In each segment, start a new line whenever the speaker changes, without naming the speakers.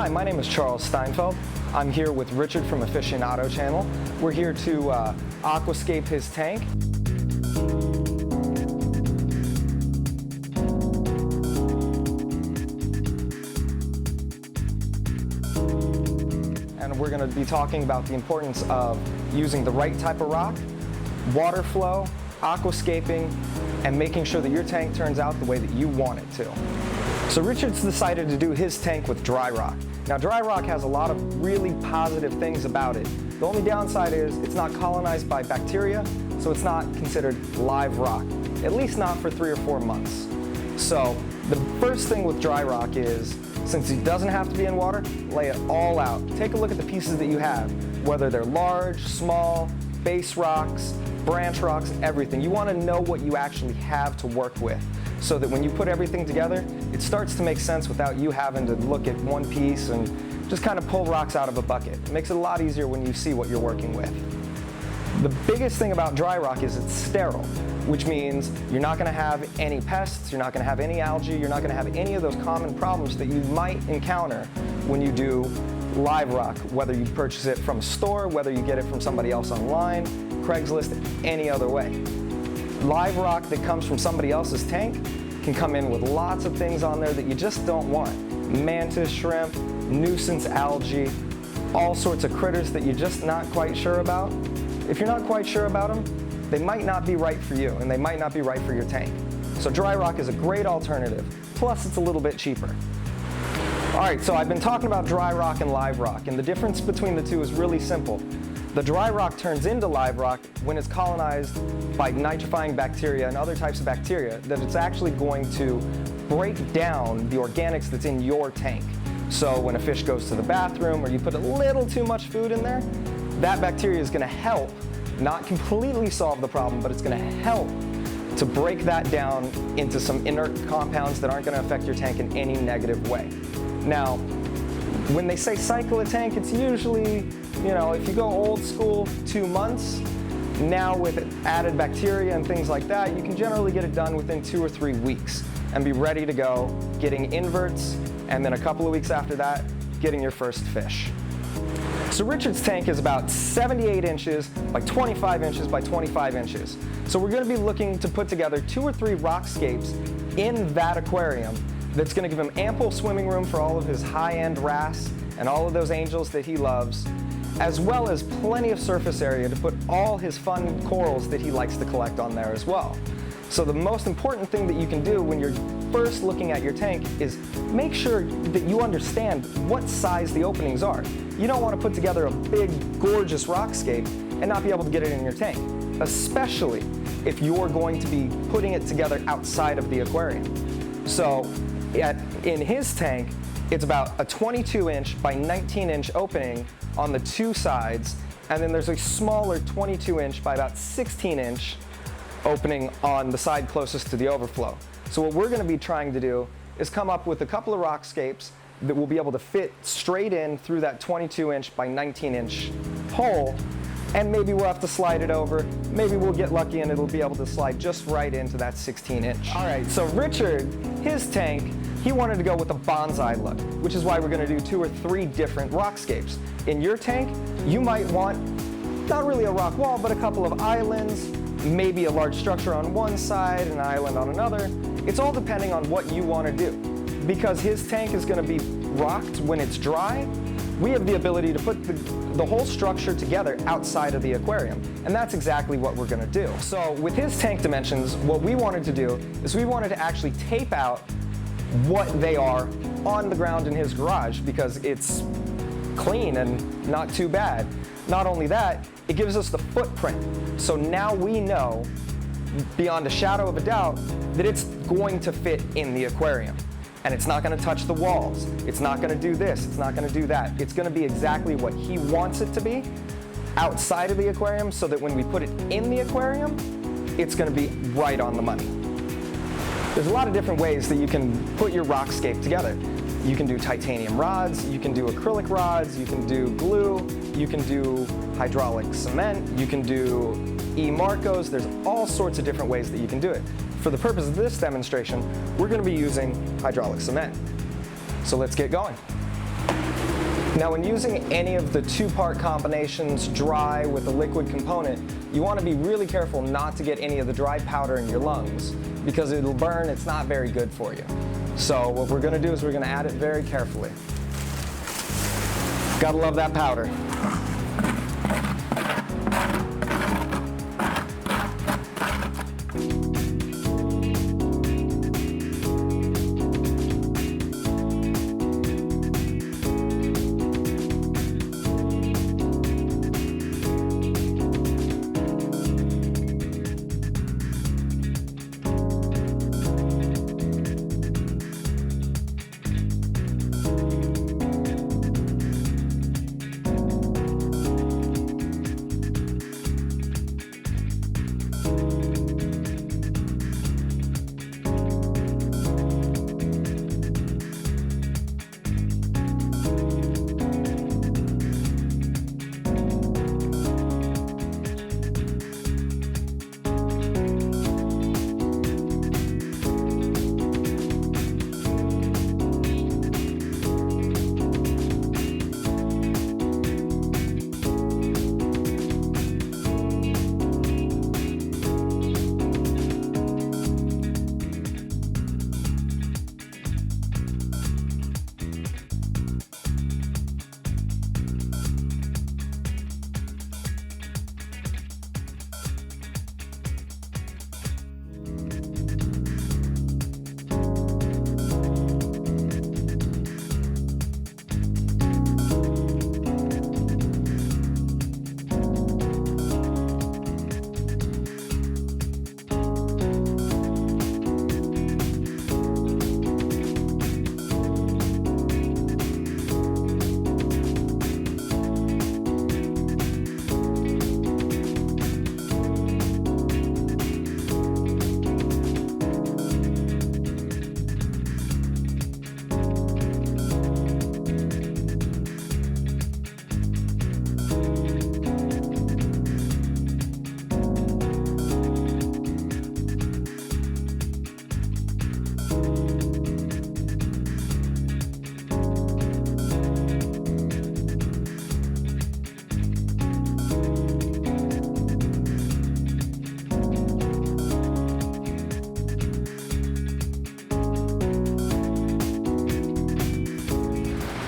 Hi, my name is Charles Steinfeld. I'm here with Richard from Afishionado channel. We're here to aquascape his tank. And we're going to be talking about the importance of using the right type of rock, water flow, aquascaping, and making sure that your tank turns out the way that you want it to. So Richard's decided to do his tank with dry rock. Now dry rock has a lot of really positive things about it. The only downside is it's not colonized by bacteria, so it's not considered live rock, at least not for 3 or 4 months. So the first thing with dry rock is, since it doesn't have to be in water, lay it all out. Take a look at the pieces that you have, whether they're large, small, base rocks, branch rocks, everything. You want to know what you actually have to work with, so that when you put everything together, it starts to make sense without you having to look at one piece and just kind of pull rocks out of a bucket. It makes it a lot easier when you see what you're working with. The biggest thing about dry rock is it's sterile, which means you're not going to have any pests, you're not going to have any algae, you're not going to have any of those common problems that you might encounter when you do live rock, whether you purchase it from a store, whether you get it from somebody else online, Craigslist, any other way. Live rock that comes from somebody else's tank can come in with lots of things on there that you just don't want. Mantis shrimp, nuisance algae, all sorts of critters that you're just not quite sure about. If you're not quite sure about them, they might not be right for you and they might not be right for your tank. So dry rock is a great alternative, plus it's a little bit cheaper. Alright, so I've been talking about dry rock and live rock, and the difference between the two is really simple. The dry rock turns into live rock when it's colonized by nitrifying bacteria and other types of bacteria, that it's actually going to break down the organics that's in your tank. So when a fish goes to the bathroom or you put a little too much food in there, that bacteria is going to help, not completely solve the problem, but it's going to help to break that down into some inert compounds that aren't going to affect your tank in any negative way. Now, when they say cycle a tank, it's usually, if you go old school, 2 months. Now with added bacteria and things like that, you can generally get it done within 2 or 3 weeks and be ready to go, getting inverts, and then a couple of weeks after that, getting your first fish. So Richard's tank is about 78 inches by 25 inches by 25 inches. So we're going to be looking to put together 2 or 3 rockscapes in that aquarium that's going to give him ample swimming room for all of his high-end wrasse and all of those angels that he loves, as well as plenty of surface area to put all his fun corals that he likes to collect on there as well. So the most important thing that you can do when you're first looking at your tank is make sure that you understand what size the openings are. You don't want to put together a big, gorgeous rockscape and not be able to get it in your tank, especially if you're going to be putting it together outside of the aquarium. So in his tank, it's about a 22-inch by 19-inch opening on the 2 sides, and then there's a smaller 22-inch by about 16-inch opening on the side closest to the overflow. So what we're going to be trying to do is come up with a couple of rockscapes that will be able to fit straight in through that 22-inch by 19-inch hole, and maybe we'll have to slide it over. Maybe we'll get lucky and it'll be able to slide just right into that 16-inch. All right, so Richard, his tank, he wanted to go with a bonsai look, which is why we're going to do 2 or 3 different rockscapes. In your tank, you might want not really a rock wall, but a couple of islands, maybe a large structure on one side and an island on another. It's all depending on what you want to do. Because his tank is going to be rocked when it's dry, we have the ability to put the whole structure together outside of the aquarium. And that's exactly what we're going to do. So with his tank dimensions, what we wanted to do is we wanted to actually tape out what they are on the ground in his garage, because it's clean and not too bad. Not only that, it gives us the footprint. So now we know, beyond a shadow of a doubt, that it's going to fit in the aquarium. And it's not going to touch the walls. It's not going to do this. It's not going to do that. It's going to be exactly what he wants it to be outside of the aquarium, so that when we put it in the aquarium, it's going to be right on the money. There's a lot of different ways that you can put your rockscape together. You can do titanium rods, you can do acrylic rods, you can do glue, you can do hydraulic cement, you can do E-Marcos. There's all sorts of different ways that you can do it. For the purpose of this demonstration, we're going to be using hydraulic cement. So let's get going. Now when using any of the two-part combinations, dry with a liquid component, you want to be really careful not to get any of the dry powder in your lungs because it'll burn. It's not very good for you. So what we're going to do is we're going to add it very carefully. Gotta love that powder.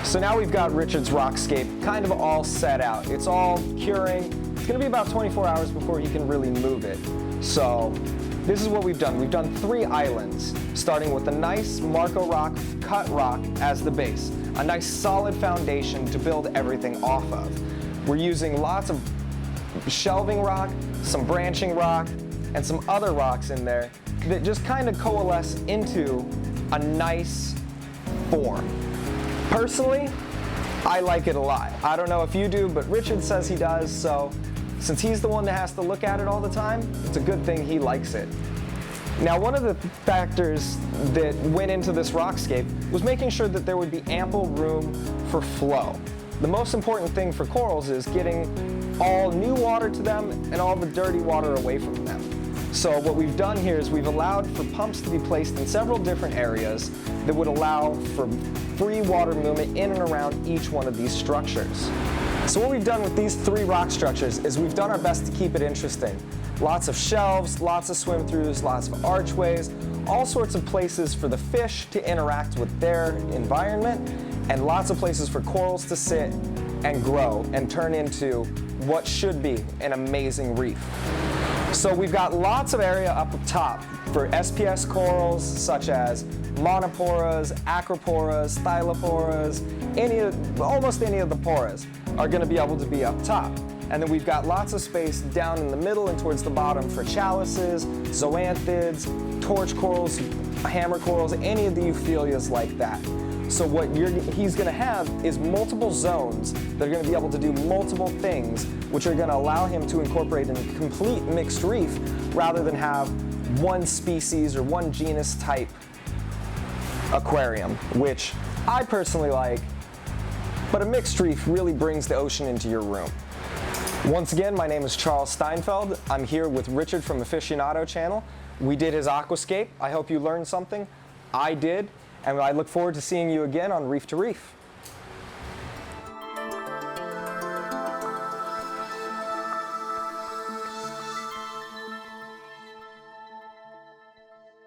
So now we've got Richard's rockscape kind of all set out. It's all curing. It's gonna be about 24 hours before he can really move it. So this is what we've done. We've done 3 islands, starting with a nice Marco rock, cut rock as the base. A nice solid foundation to build everything off of. We're using lots of shelving rock, some branching rock, and some other rocks in there that just kind of coalesce into a nice form. Personally, I like it a lot. I don't know if you do, but Richard says he does, so since he's the one that has to look at it all the time, it's a good thing he likes it. Now, one of the factors that went into this rockscape was making sure that there would be ample room for flow. The most important thing for corals is getting all new water to them and all the dirty water away from them. So what we've done here is we've allowed for pumps to be placed in several different areas that would allow for free water movement in and around each one of these structures. So what we've done with these 3 rock structures is we've done our best to keep it interesting. Lots of shelves, lots of swim-throughs, lots of archways, all sorts of places for the fish to interact with their environment, and lots of places for corals to sit and grow and turn into what should be an amazing reef. So we've got lots of area up top for SPS corals such as monoporas, acroporas, styloporas, almost any of the poras are going to be able to be up top. And then we've got lots of space down in the middle and towards the bottom for chalices, zoanthids, torch corals, hammer corals, any of the euphyllias like that. So what he's going to have is multiple zones that are going to be able to do multiple things, which are going to allow him to incorporate a complete mixed reef rather than have one species or one genus type aquarium, which I personally like, but a mixed reef really brings the ocean into your room. Once again, my name is Charles Steinfeld. I'm here with Richard from Afishionado channel. We did his aquascape. I hope you learned something. I did. And I look forward to seeing you again on Reef2Reef.